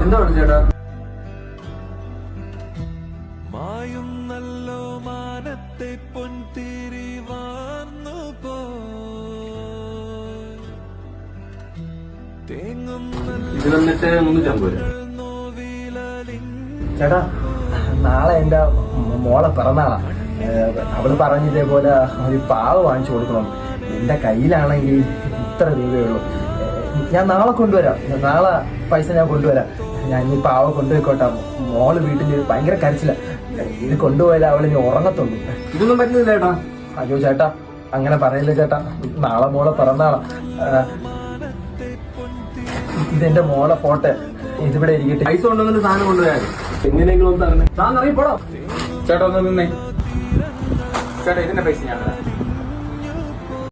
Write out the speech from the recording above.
എന്താ പറഞ്ഞു ചേട്ടാ? മായുന്നല്ലോ മാനത്തെ പൊൻതിരി വാർന്നു ഇത് വന്നിട്ട് 350. ചേട്ടാ, നാളെ എന്റെ മോളെ പിറന്നാളാ. അവള് പറഞ്ഞിതേപോലെ ഒരു പാവ് വാങ്ങിച്ചു കൊടുക്കണം. എന്റെ കയ്യിലാണെങ്കിൽ ഇത്ര രൂപയുള്ളൂ. ഞാൻ നാളെ കൊണ്ടുവരാം. നാളെ പൈസ ഞാൻ കൊണ്ടുവരാം. ഞാൻ ഈ പാവ കൊണ്ടുപോയിക്കോട്ടെ. മോള് വീട്ടിൽ ഭയങ്കര കരച്ചില്ല. ഇത് കൊണ്ടുപോയാലേ അവള് ഇനി ഉറങ്ങത്തുള്ളൂ. ഇതൊന്നും പറ്റുന്നില്ല ചേട്ടാ. അയ്യോ ചേട്ടാ, അങ്ങനെ പറയില്ല ചേട്ടാ. നാളെ മോളെ പിറന്നാളാ. ഇതെന്റെ മോളെ ഫോട്ടോ. ഇതിവിടെ ഇരിക്കട്ടെ. പൈസ കൊണ്ടുവന്നിട്ട് സാധനം കൊണ്ടുപോയാൽ എങ്ങനെയെങ്കിലും ഒന്ന് തരണേ. സാധനം അറിയപ്പെടാം. ചേട്ടാ ഒന്ന് നിന്നേ. ചേട്ടാ ഇതിന്റെ പൈസ ഞാൻ